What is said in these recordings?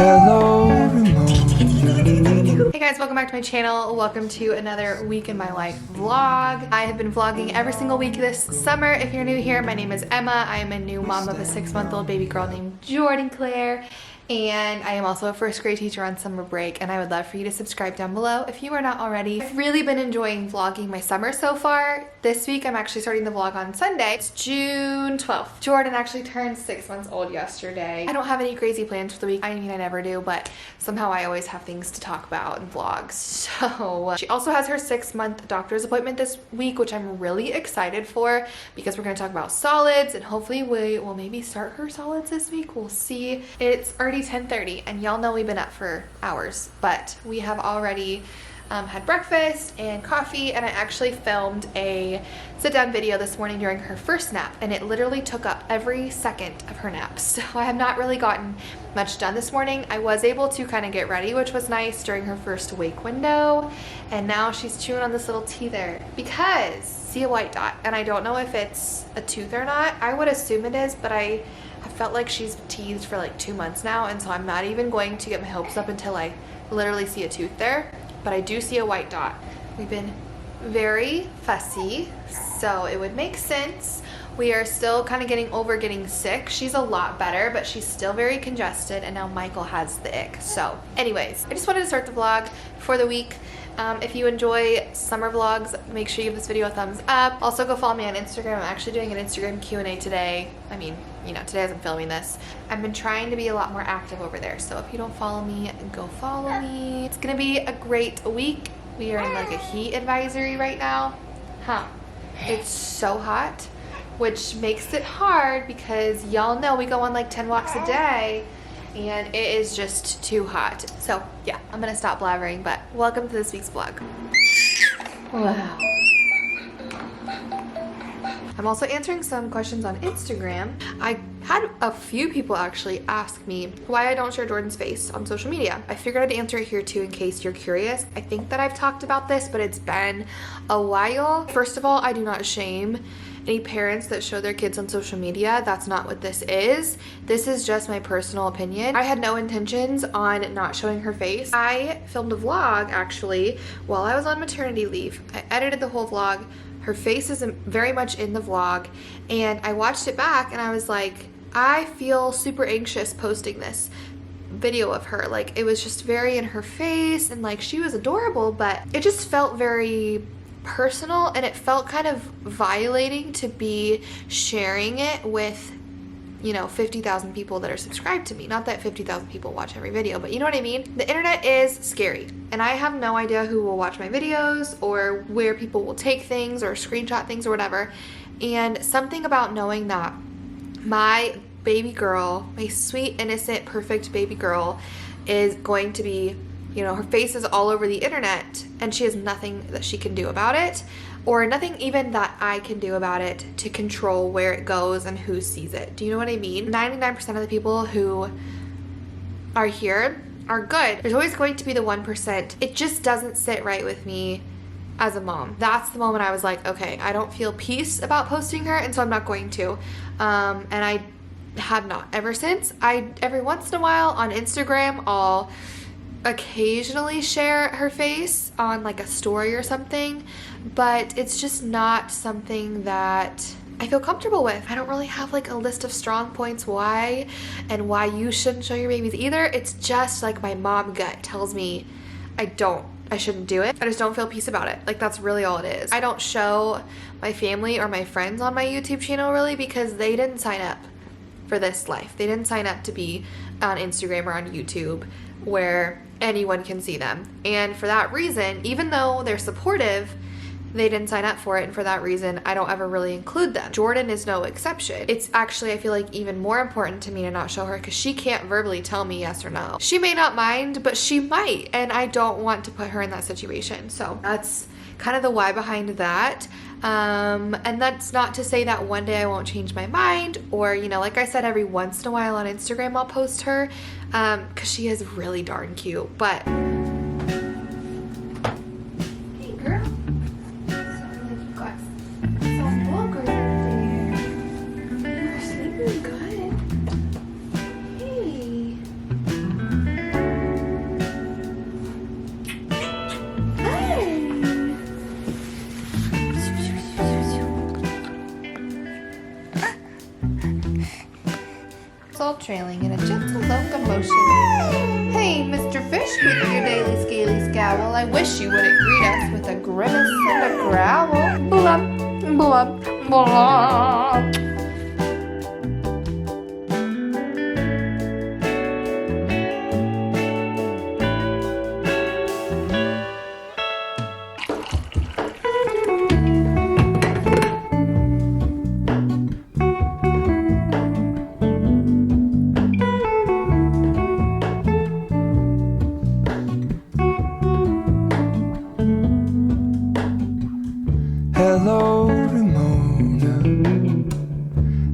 Hello, emoji. Hey guys, welcome back to my channel. Welcome to another week in my life vlog. I have been vlogging every single week this summer. If you're new here, my name is Emma. I am a new mom of a 6-month-old baby girl named Jordan Claire. And I am also a first grade teacher on summer break, and I would love for you to subscribe down below if you are not already. I've really been enjoying vlogging my summer so far. This week I'm actually starting the vlog on Sunday. It's June 12th. Jordan actually turned 6 months old yesterday. I don't have any crazy plans for the week. I mean, I never do, but somehow I always have things to talk about in vlogs. So she also has her 6-month doctor's appointment this week, which I'm really excited for because we're going to talk about solids, and hopefully we will maybe start her solids this week. We'll see. It's already 10:30 and y'all know we've been up for hours, but we have already had breakfast and coffee, and I actually filmed a sit-down video this morning during her first nap, and it literally took up every second of her nap. So I have not really gotten much done this morning. I was able to kind of get ready, which was nice during her first wake window, and now she's chewing on this little teether because see a white dot, and I don't know if it's a tooth or not. I would assume it is, but I felt like she's teethed for like 2 months now, and so I'm not even going to get my hopes up until I literally see a tooth there. But I do see a white dot. We've been very fussy, so it would make sense. We are still kind of getting over getting sick. She's a lot better, but she's still very congested, and now Michael has the ick. So anyways, I just wanted to start the vlog for the week. If you enjoy summer vlogs, make sure you give this video a thumbs up. Also go follow me on Instagram. I'm actually doing an Instagram Q&A today. I mean, you know, today as I'm filming this. I've been trying to be a lot more active over there, so if you don't follow me, go follow me. It's gonna be a great week. We are in like a heat advisory right now. It's so hot, which makes it hard because y'all know we go on like 10 walks a day, and it is just too hot. So yeah, I'm gonna stop blabbering, but welcome to this week's vlog. Wow. I'm also answering some questions on Instagram. I had a few people actually ask me why I don't share Jordan's face on social media. I figured I'd answer it here too in case you're curious. I think that I've talked about this, but it's been a while. First of all, I do not shame any parents that show their kids on social media. That's not what this is. This is just my personal opinion. I had no intentions on not showing her face. I filmed a vlog actually while I was on maternity leave. I edited the whole vlog. Her face is very much in the vlog, and I watched it back and I was like, I feel super anxious posting this video of her. Like, it was just very in her face, and like she was adorable, but it just felt very personal, and it felt kind of violating to be sharing it with, you know, 50,000 people that are subscribed to me. Not that 50,000 people watch every video, but you know what I mean? The internet is scary, and I have no idea who will watch my videos or where people will take things or screenshot things or whatever. And something about knowing that my baby girl, my sweet, innocent, perfect baby girl is going to be, you know, her face is all over the internet, and she has nothing that she can do about it, or nothing even that I can do about it to control where it goes and who sees it. Do you know what I mean? 99% of the people who are here are good. There's always going to be the 1%. It just doesn't sit right with me as a mom. That's the moment I was like, okay, I don't feel peace about posting her, and so I'm not going to. And I have not ever since. Every once in a while on Instagram, I'll occasionally share her face on like a story or something, but it's just not something that I feel comfortable with. I don't really have like a list of strong points why and why you shouldn't show your babies either. It's just like my mom gut tells me I shouldn't do it. I just don't feel peace about it. Like, that's really all it is. I don't show my family or my friends on my YouTube channel really because they didn't sign up for this life. They didn't sign up to be on Instagram or on YouTube where anyone can see them. And for that reason, even though they're supportive, they didn't sign up for it, and for that reason I don't ever really include them. Jordan is no exception. It's actually, I feel like, even more important to me to not show her because she can't verbally tell me yes or no. She may not mind, but she might, and I don't want to put her in that situation. So that's kind of the why behind that. And that's not to say that one day I won't change my mind, or, you know, like I said, every once in a while on Instagram I'll post her because she is really darn cute. But hey girl, sorry that you got some boogers there. You're sleeping good. Hey. trailing in a gentle locomotion. Hey, Mr. Fish with your daily scaly scowl, I wish you wouldn't greet us with a grimace and a growl. Blub, blub, blub. Hello, Ramona.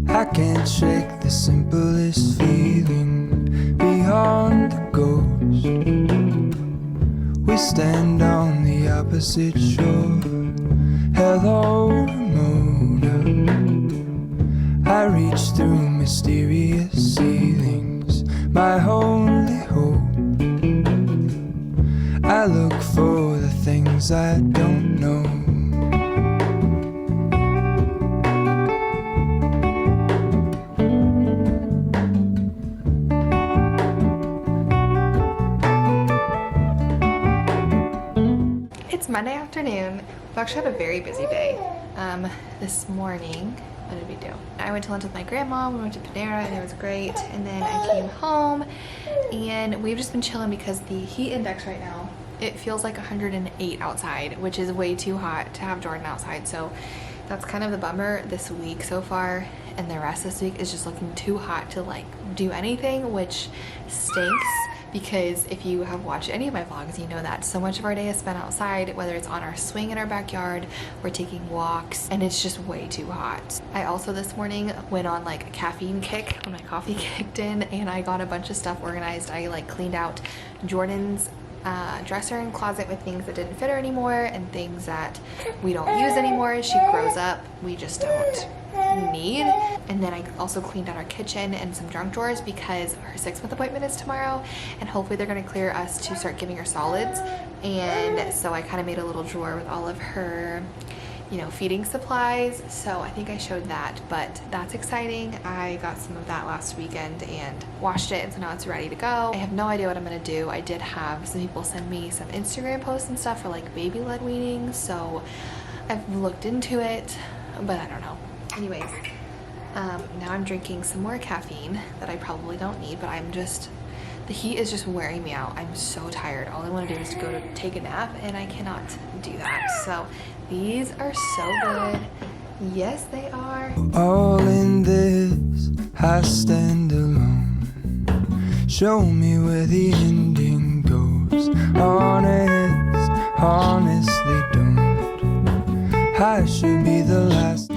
I can't shake the simplest feeling beyond the ghost. We stand on the opposite shore. Hello, Ramona. I reach through mysterious ceilings, my only hope. I look for the things I don't know. It's Monday afternoon. We've actually had a very busy day. This morning, what did we do? I went to lunch with my grandma, we went to Panera, and it was great. And then I came home, and we've just been chilling because the heat index right now, it feels like 108 outside, which is way too hot to have Jordan outside. So that's kind of the bummer this week so far, and the rest of this week is just looking too hot to like do anything, which stinks. Because if you have watched any of my vlogs, you know that so much of our day is spent outside, whether it's on our swing in our backyard, we're taking walks, and it's just way too hot. I also this morning went on like a caffeine kick when my coffee kicked in, and I got a bunch of stuff organized. I like cleaned out Jordan's dresser and closet with things that didn't fit her anymore and things that we don't use anymore. She grows up, we just don't need. And then I also cleaned out our kitchen and some junk drawers because her 6-month appointment is tomorrow, and hopefully they're going to clear us to start giving her solids. And so I kind of made a little drawer with all of her, you know, feeding supplies. So I think I showed that, but that's exciting. I got some of that last weekend and washed it, and so now it's ready to go. I have no idea what I'm gonna do. I did have some people send me some Instagram posts and stuff for like baby-led weaning, so I've looked into it, but I don't know. Anyways, now I'm drinking some more caffeine that I probably don't need, but the heat is just wearing me out. I'm so tired. All I want to do is to go to take a nap, and I cannot do that. So these are so good. Yes, they are. All in this, I stand alone. Show me where the ending goes. Honest, honestly don't. I should be the last.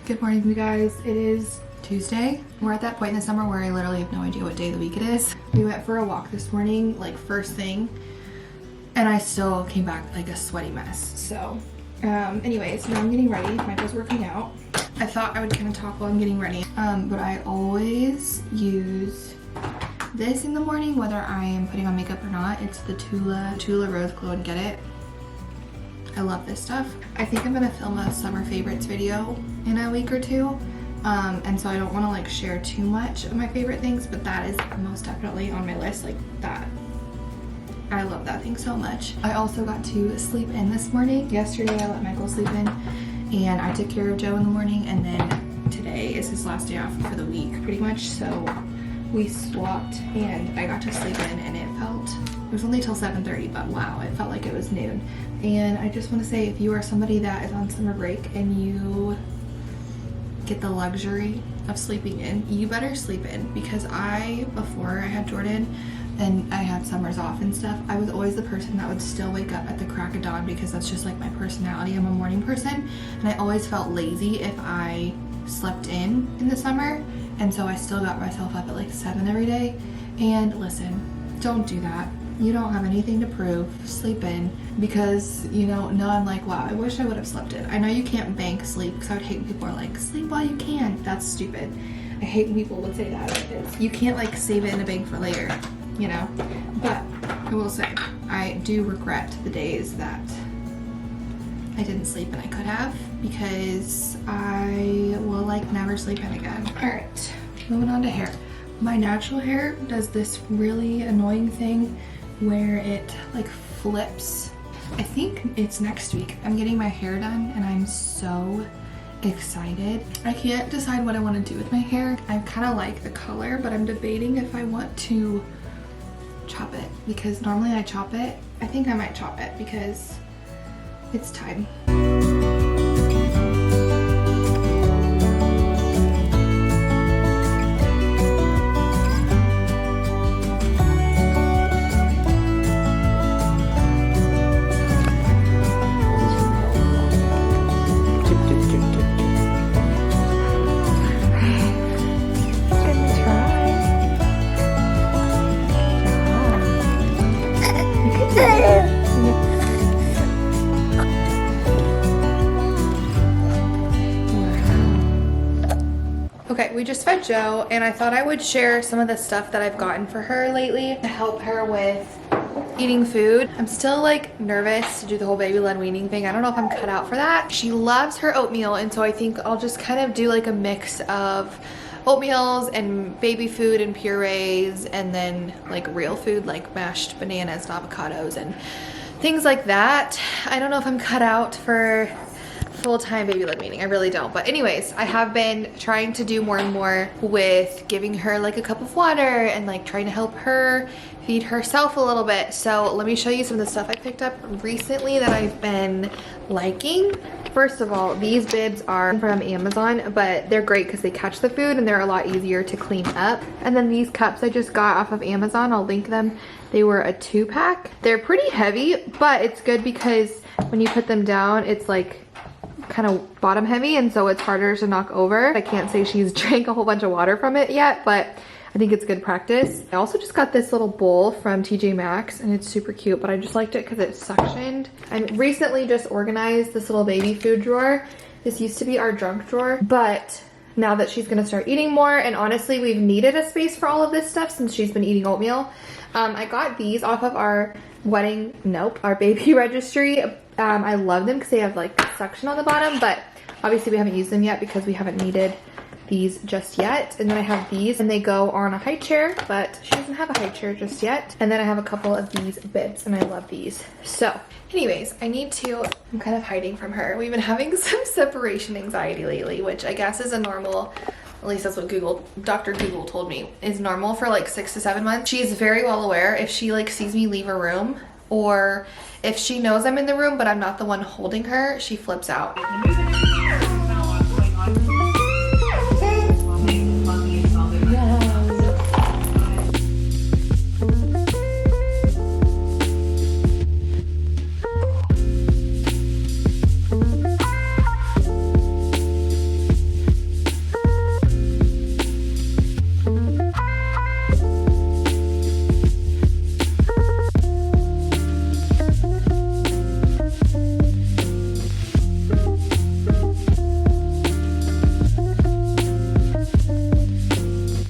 Good morning, you guys. It is Tuesday. We're at that point in the summer where I literally have no idea what day of the week it is. We went for a walk this morning, like first thing, and I still came back like a sweaty mess. So anyways, now I'm getting ready. Michael's working out. I thought I would kind of talk while I'm getting ready, but I always use this in the morning, whether I am putting on makeup or not. It's the Tula Rose Glow and Get It. I love this stuff. I think I'm gonna film a summer favorites video in a week or two, and so I don't want to like share too much of my favorite things, but that is most definitely on my list. Like that, I love that thing so much. I also got to sleep in this morning. Yesterday I let Michael sleep in, and I took care of Joe in the morning, and then today is his last day off for the week pretty much, so we swapped and I got to sleep in, and it was only till 7:30, but wow, it felt like it was noon. And I just want to say, if you are somebody that is on summer break and you get the luxury of sleeping in, you better sleep in, because before I had Jordan and I had summers off and stuff, I was always the person that would still wake up at the crack of dawn, because that's just like my personality. I'm a morning person, and I always felt lazy if I slept in the summer, and so I still got myself up at like 7 every day. And listen, don't do that. You don't have anything to prove. Sleep in, because you know, now I'm like, wow, I wish I would have slept in. I know you can't bank sleep, because I would hate when people are like, sleep while you can. That's stupid. I hate when people would say that because you can't like save it in a bag for later, you know? But I will say, I do regret the days that I didn't sleep and I could have, because I will like never sleep in again. All right, moving on to hair. My natural hair does this really annoying thing where it like flips. I think it's next week. I'm getting my hair done and I'm so excited. I can't decide what I want to do with my hair. I kind of like the color, but I'm debating if I want to chop it, because normally I chop it. I think I might chop it because it's time. Okay, we just fed Joe, and I thought I would share some of the stuff that I've gotten for her lately to help her with eating food. I'm still like nervous to do the whole baby-led weaning thing. I don't know if I'm cut out for that. She loves her oatmeal, and so I think I'll just kind of do like a mix of oatmeals and baby food and purees, and then like real food like mashed bananas and avocados and things like that. I don't know if I'm cut out for full-time baby-led weaning. I really don't. But anyways, I have been trying to do more and more with giving her like a cup of water and like trying to help her feed herself a little bit. So let me show you some of the stuff I picked up recently that I've been liking. First of all, these bibs are from Amazon, but they're great because they catch the food and they're a lot easier to clean up. And then these cups I just got off of Amazon. I'll link them. They were a 2-pack. They're pretty heavy, but it's good because when you put them down, it's like kind of bottom heavy, and so it's harder to knock over. I can't say she's drank a whole bunch of water from it yet, but I think it's good practice. I also just got this little bowl from TJ Maxx, and it's super cute, but I just liked it because it's suctioned. I recently just organized this little baby food drawer. This used to be our junk drawer, but now that she's gonna start eating more, and honestly we've needed a space for all of this stuff since she's been eating oatmeal. I got these off of our our baby registry. I love them because they have like suction on the bottom, but obviously we haven't used them yet because we haven't needed these just yet. And then I have these, and they go on a high chair, but she doesn't have a high chair just yet. And then I have a couple of these bibs, and I love these. So anyways, I'm kind of hiding from her. We've been having some separation anxiety lately, which I guess is a normal, at least that's what Dr. Google told me, is normal for like 6 to 7 months. She is very well aware if she like sees me leave a room, or if she knows I'm in the room but I'm not the one holding her, she flips out.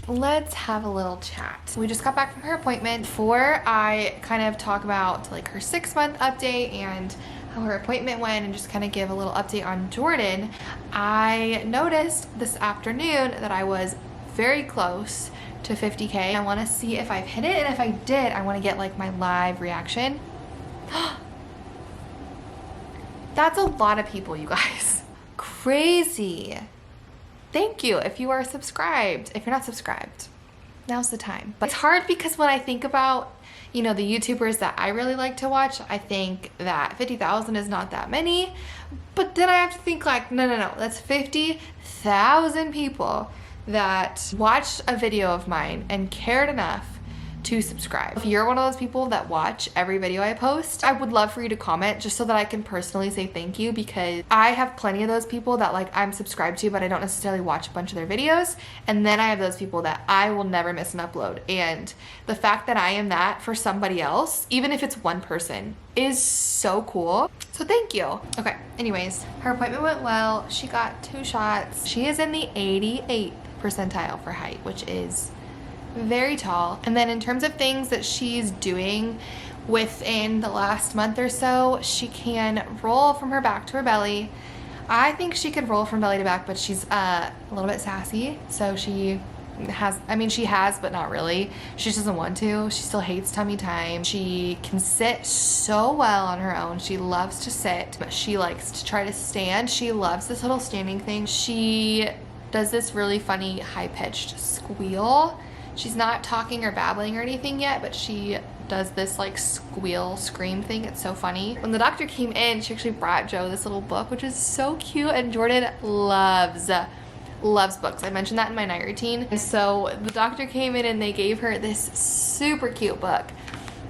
Let's have a little chat. We just got back from her appointment. Before I kind of talk about like her 6-month update and how her appointment went and just kind of give a little update on Jordan, I noticed this afternoon that I was very close to 50K. I want to see if I've hit it, and if I did, I want to get like my live reaction. That's a lot of people, you guys. Crazy. Thank you if you are subscribed. If you're not subscribed, now's the time. But it's hard because when I think about, you know, the YouTubers that I really like to watch, I think that 50,000 is not that many. But then I have to think like, no, that's 50,000 people that watched a video of mine and cared enough to subscribe. If you're one of those people that watch every video I post, I would love for you to comment just so that I can personally say thank you, because I have plenty of those people that like I'm subscribed to, but I don't necessarily watch a bunch of their videos. And then I have those people that I will never miss an upload. And the fact that I am that for somebody else, even if it's one person, is so cool. So thank you. Okay, anyways, her appointment went well. She got 2 shots. She is in the 88th percentile for height, which is very tall. And then in terms of things that she's doing within the last month or so, she can roll from her back to her belly. I think she could roll from belly to back, but she's a little bit sassy, so she has, but not really. She just doesn't want to. She still hates tummy time. She can sit so well on her own. She loves to sit, but she likes to try to stand. She loves this little standing thing. She does this really funny high-pitched squeal. She's not talking or babbling or anything yet, but she does this like squeal scream thing. It's so funny. When the doctor came in, she actually brought Joe this little book, which is so cute, and Jordan loves books. I mentioned that in my night routine. And so the doctor came in and they gave her this super cute book,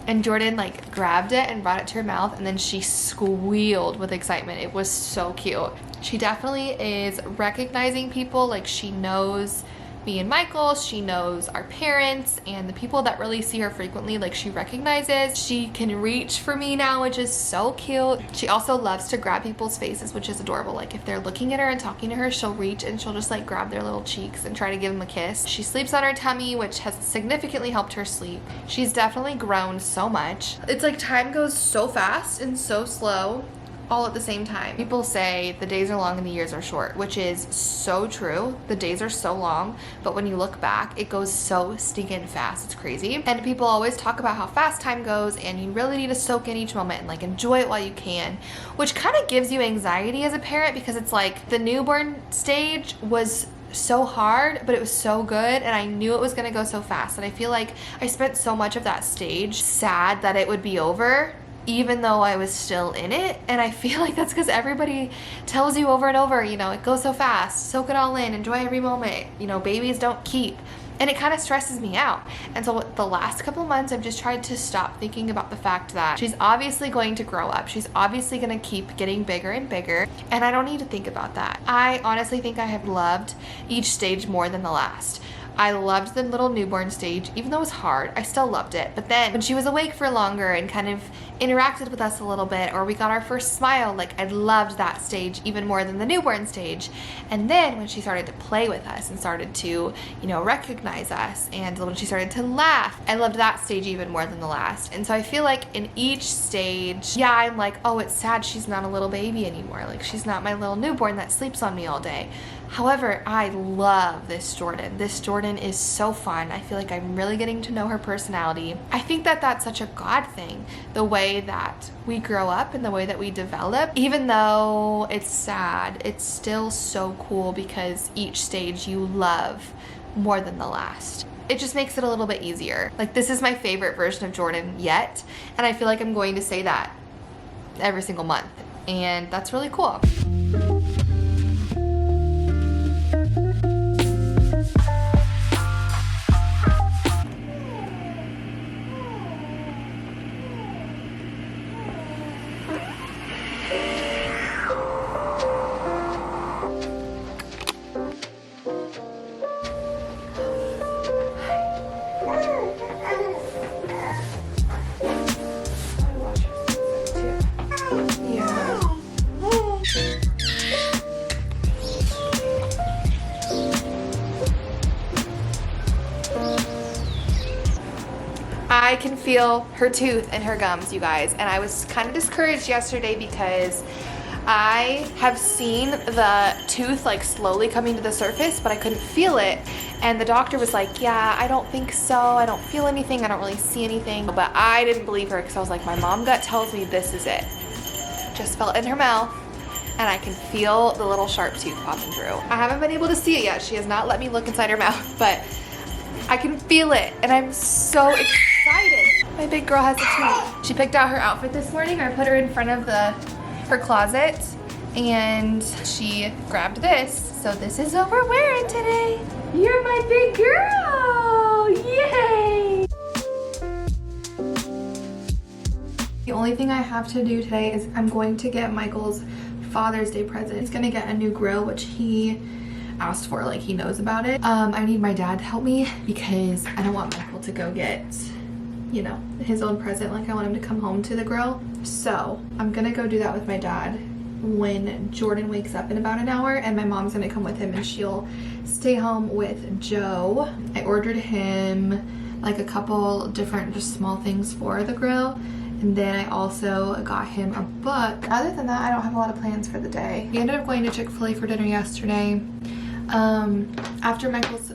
and Jordan like grabbed it and brought it to her mouth, and then she squealed with excitement. It was so cute. She definitely is recognizing people. Like, she knows me and Michael, she knows our parents and the people that really see her frequently. Like, she recognizes. She can reach for me now, which is so cute. She also loves to grab people's faces, which is adorable. Like, if they're looking at her and talking to her, she'll reach and she'll just like grab their little cheeks and try to give them a kiss. She sleeps on her tummy, which has significantly helped her sleep. She's definitely grown so much. It's like time goes so fast and so slow all at the same time. People say the days are long and the years are short, which is so true. The days are so long, but when you look back, it goes so stinking fast. It's crazy. And people always talk about how fast time goes, and you really need to soak in each moment and like enjoy it while you can, which kind of gives you anxiety as a parent, because it's like the newborn stage was so hard, but it was so good, and I knew it was gonna go so fast. And I feel like I spent so much of that stage sad that it would be over, even though I was still in it. And I feel like that's because everybody tells you over and over, you know, it goes so fast, soak it all in, enjoy every moment, you know, babies don't keep. And it kind of stresses me out. And so the last couple of months, I've just tried to stop thinking about the fact that she's obviously going to grow up. She's obviously going to keep getting bigger and bigger, and I don't need to think about that. I honestly think I have loved each stage more than the last. I loved the little newborn stage. Even though it was hard, I still loved it. But then when she was awake for longer and kind of interacted with us a little bit, or we got our first smile, like, I loved that stage even more than the newborn stage. And then when she started to play with us and started to, you know, recognize us, and when she started to laugh, I loved that stage even more than the last. And so I feel like in each stage, yeah, I'm like, oh, it's sad she's not a little baby anymore. Like, she's not my little newborn that sleeps on me all day. However, I love this Jordan. This Jordan is so fun. I feel like I'm really getting to know her personality. I think that that's such a God thing, the way that we grow up and the way that we develop. Even though it's sad, it's still so cool because each stage you love more than the last. It just makes it a little bit easier. Like, this is my favorite version of Jordan yet, and I feel like I'm going to say that every single month, and that's really cool. I can feel her tooth and her gums, you guys, and I was kind of discouraged yesterday because I have seen the tooth like slowly coming to the surface, but I couldn't feel it. And the doctor was like, yeah, I don't think so. I don't feel anything. I don't really see anything. But I didn't believe her because I was like, my mom gut tells me this is it. Just felt it in her mouth, and I can feel the little sharp tooth popping through. I haven't been able to see it yet. She has not let me look inside her mouth, but I can feel it, and I'm so excited. My big girl has a tooth. She picked out her outfit this morning. I put her in front of her closet, and she grabbed this. So this is what we're wearing today. You're my big girl! Yay! The only thing I have to do today is I'm going to get Michael's Father's Day present. He's gonna get a new grill, which he asked for, like he knows about it. I need my dad to help me because I don't want Michael to go get, you know, his own present. Like, I want him to come home to the grill. So I'm gonna go do that with my dad when Jordan wakes up in about an hour, and my mom's gonna come with him and she'll stay home with Joe. I ordered him like a couple different just small things for the grill, and then I also got him a book. Other than that, I don't have a lot of plans for the day. We ended up going to Chick-fil-A for dinner yesterday after Michael's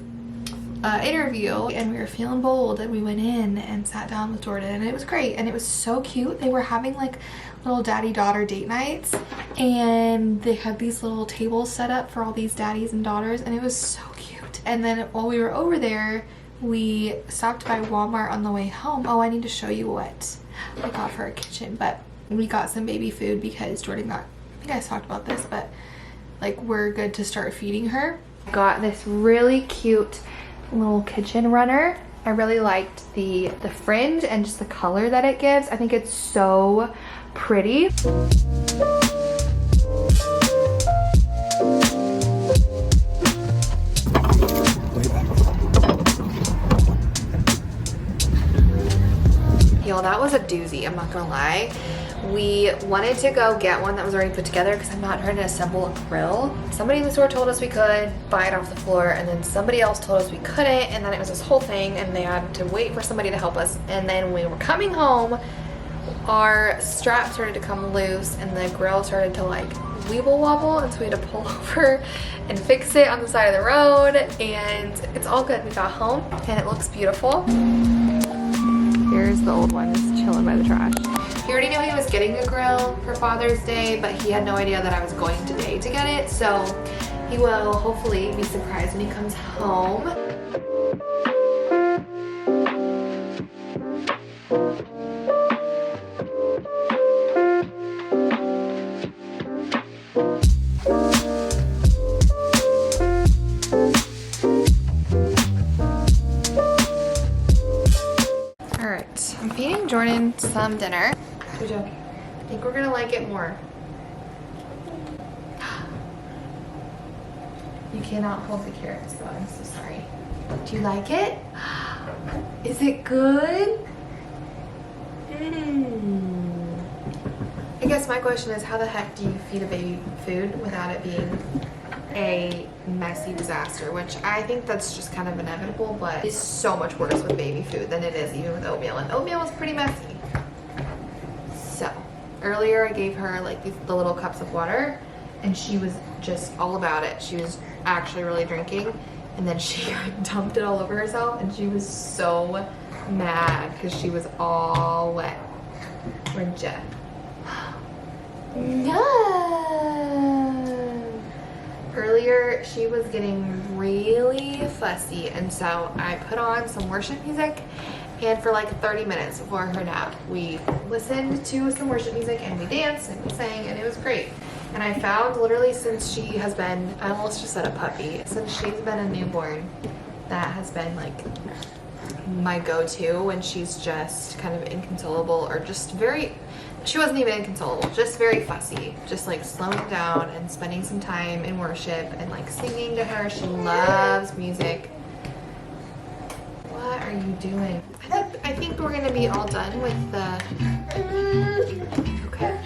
interview, and we were feeling bold, and we went in and sat down with Jordan, and it was great, and it was so cute. They were having like little daddy-daughter date nights, and they had these little tables set up for all these daddies and daughters, and it was so cute. And then while we were over there, we stopped by Walmart on the way home. Oh, I need to show you what I got for our kitchen, but we got some baby food because Jordan got, I think I talked about this, but like we're good to start feeding her. Got this really cute little kitchen runner. I really liked the fringe and just the color that it gives. I think it's so pretty. Y'all, that was a doozy, I'm not gonna lie. We wanted to go get one that was already put together because I'm not trying to assemble a grill. Somebody in the store told us we could buy it off the floor, and then somebody else told us we couldn't, and then it was this whole thing, and they had to wait for somebody to help us. And then when we were coming home, our strap started to come loose and the grill started to like weeble wobble, and so we had to pull over and fix it on the side of the road, and it's all good. We got home and it looks beautiful. Here's the old one, just chilling by the trash. He already knew he was getting a grill for Father's Day, but he had no idea that I was going today to get it, so he will hopefully be surprised when he comes home. Alright, I'm feeding Jordan some dinner. I think we're gonna like it more. You cannot hold the carrots though, I'm so sorry. Do you like it? Is it good? I guess my question is, how the heck do you feed a baby food without it being a messy disaster? Which I think that's just kind of inevitable, but it's so much worse with baby food than it is even with oatmeal, and oatmeal is pretty messy. So earlier I gave her like the little cups of water, and she was just all about it. She was actually really drinking, and then she dumped it all over herself, and she was so mad because she was all wet. Where'd Jeff? No. Earlier she was getting really fussy, and so I put on some worship music, and for like 30 minutes before her nap we listened to some worship music and we danced and we sang, and it was great. And I found literally since she has been, I almost just said a puppy, since she's been a newborn, that has been like my go-to when she's just kind of inconsolable, or just very, she wasn't even inconsolable, just very fussy, just like slowing down and spending some time in worship and like singing to her. She loves music. What are you doing? I think we're gonna be all done with the, okay.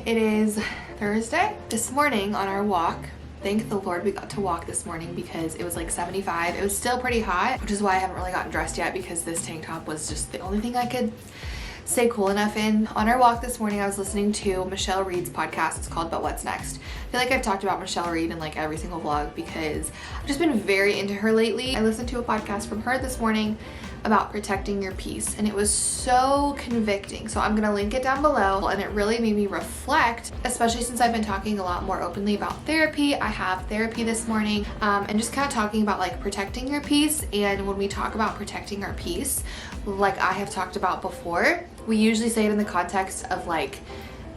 It is Thursday. This morning on our walk, thank the Lord we got to walk this morning because it was like 75. It was still pretty hot, which is why I haven't really gotten dressed yet, because this tank top was just the only thing I could stay cool enough in. On our walk this morning, I was listening to Michelle Reed's podcast. It's called But What's Next. I feel like I've talked about Michelle Reed in like every single vlog because I've just been very into her lately. I listened to a podcast from her this morning about protecting your peace, and it was so convicting. So I'm gonna link it down below, and it really made me reflect, especially since I've been talking a lot more openly about therapy. I have therapy this morning, and just kind of talking about like protecting your peace. And when we talk about protecting our peace, like I have talked about before, we usually say it in the context of like,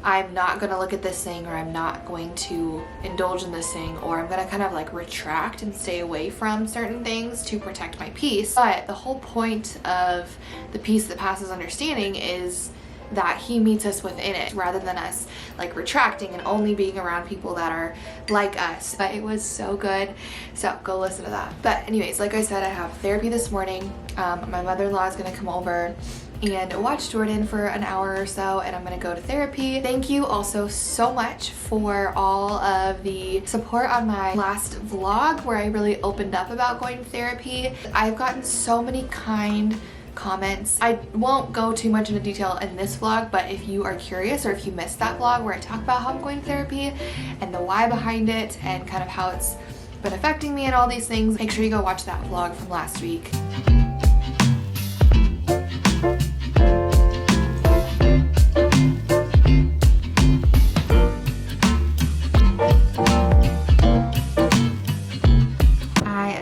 I'm not gonna look at this thing, or I'm not going to indulge in this thing, or I'm gonna kind of like retract and stay away from certain things to protect my peace. But the whole point of the peace that passes understanding is that he meets us within it, rather than us like retracting and only being around people that are like us. But it was so good, so go listen to that. But anyways, like I said, I have therapy this morning. My mother-in-law is gonna come over and watch Jordan for an hour or so, and I'm gonna go to therapy. Thank you also so much for all of the support on my last vlog where I really opened up about going to therapy. I've gotten so many kind comments. I won't go too much into detail in this vlog, but if you are curious, or if you missed that vlog where I talk about how I'm going to therapy and the why behind it and kind of how it's been affecting me and all these things, make sure you go watch that vlog from last week.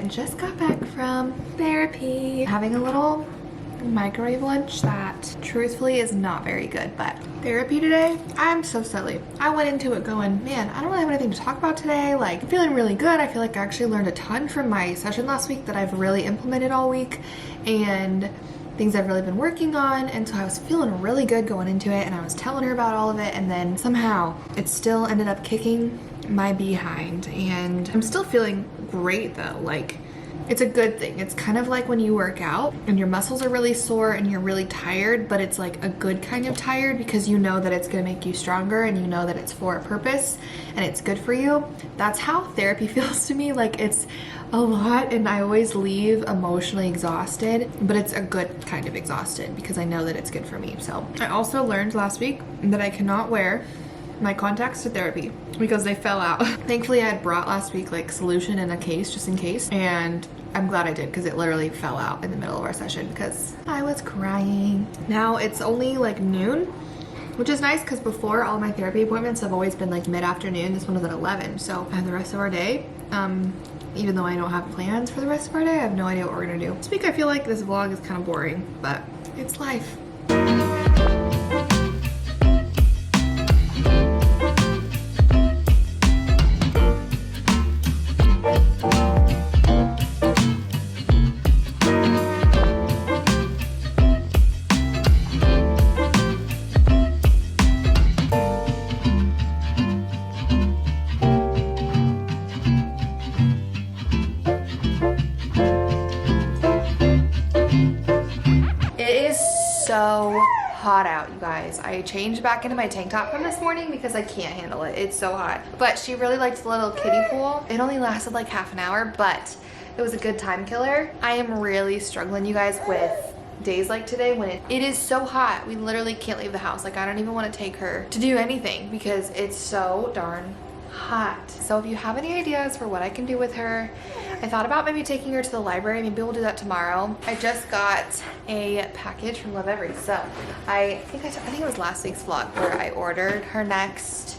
Just got back from therapy, having a little microwave lunch that truthfully is not very good. But therapy today, I'm so silly. I went into it going, man, I don't really have anything to talk about today. Like, feeling really good. I feel like I actually learned a ton from my session last week that I've really implemented all week, and things I've really been working on. And so I was feeling really good going into it, and I was telling her about all of it, and then somehow it still ended up kicking my behind. And I'm still feeling great though. Like, it's a good thing. It's kind of like when you work out and your muscles are really sore and you're really tired, but it's like a good kind of tired, because you know that it's going to make you stronger, and you know that it's for a purpose and it's good for you. That's how therapy feels to me. Like, it's a lot, and I always leave emotionally exhausted, but it's a good kind of exhausted because I know that it's good for me. So I also learned last week that I cannot wear my contacts to therapy because they fell out. Thankfully, I had brought last week like solution in a case just in case, and I'm glad I did, because it literally fell out in the middle of our session because I was crying. Now it's only like noon, which is nice because before, all my therapy appointments have always been like mid-afternoon. This one was at 11, so I have the rest of our day. Even though I don't have plans for the rest of our day, I have no idea what we're gonna do. This week I feel like this vlog is kind of boring, but it's life. So hot out, you guys. I changed back into my tank top from this morning because I can't handle it. It's so hot. But she really liked the little kiddie pool. It only lasted like half an hour, but it was a good time killer. I am really struggling, you guys, with days like today when it is so hot. We literally can't leave the house. Like, I don't even want to take her to do anything because it's so darn hot. So if you have any ideas for what I can do with her, I thought about maybe taking her to the library. Maybe we'll do that tomorrow. I just got a package from Love Every. So I think it was last week's vlog where I ordered her next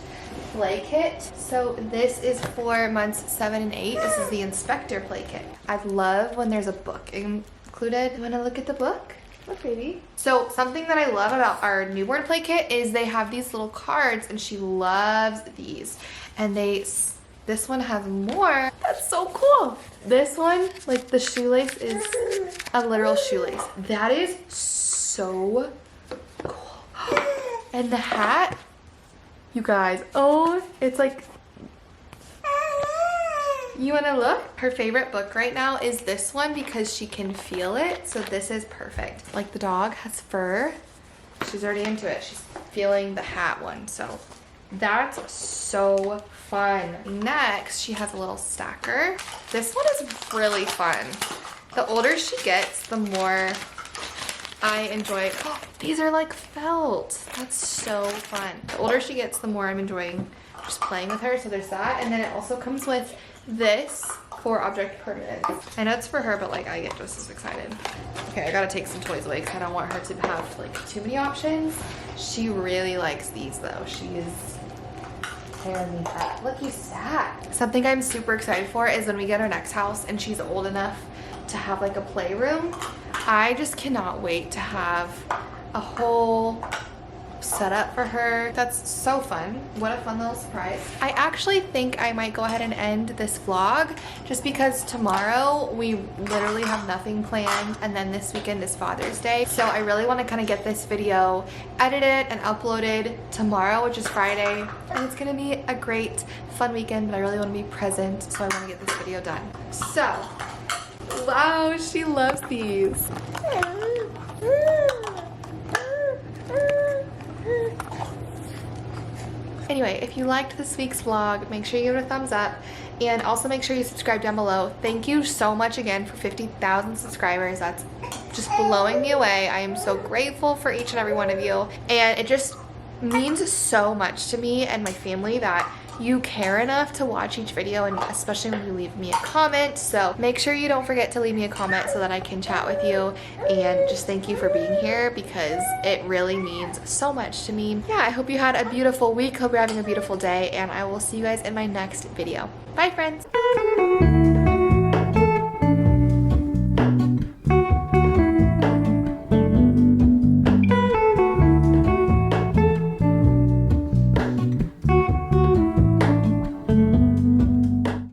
play kit. So this is for months 7 and 8. This is the Inspector play kit. I love when there's a book included. You want to look at the book? Look, baby. So something that I love about our newborn play kit is they have these little cards, and she loves these. And this one has more. That's so cool. This one, like the shoelace is a literal shoelace. That is so cool. And the hat, you guys, oh, it's like, you wanna look? Her favorite book right now is this one because she can feel it. So this is perfect. Like, the dog has fur. She's already into it. She's feeling the hat one. So that's so fun. Next, she has a little stacker. This one is really fun. The older she gets, the more I enjoy it. Oh, these are like felt. That's so fun. The older she gets, the more I'm enjoying just playing with her. So there's that. And then it also comes with this for object permanence. I know it's for her, but like I get just as excited. Okay, I gotta take some toys away because I don't want her to have like too many options. She really likes these though. She is tearing me up. Look, he's sad. Something I'm super excited for is when we get our next house and she's old enough to have like a playroom. I just cannot wait to have a whole setup for her. That's so fun. What a fun little surprise. I actually think I might go ahead and end this vlog just because tomorrow we literally have nothing planned, and then this weekend is Father's Day. So I really want to kind of get this video edited and uploaded tomorrow, which is Friday, and it's gonna be a great fun weekend, but I really want to be present, so I want to get this video done. So, wow, she loves these. Anyway, if you liked this week's vlog, make sure you give it a thumbs up, and also make sure you subscribe down below. Thank you so much again for 50,000 subscribers. That's just blowing me away. I am so grateful for each and every one of you, and it just means so much to me and my family that you care enough to watch each video, and especially when you leave me a comment. So make sure you don't forget to leave me a comment so that I can chat with you, and just thank you for being here because it really means so much to me. Yeah, I hope you had a beautiful week. Hope you're having a beautiful day, and I will see you guys in my next video. Bye, friends.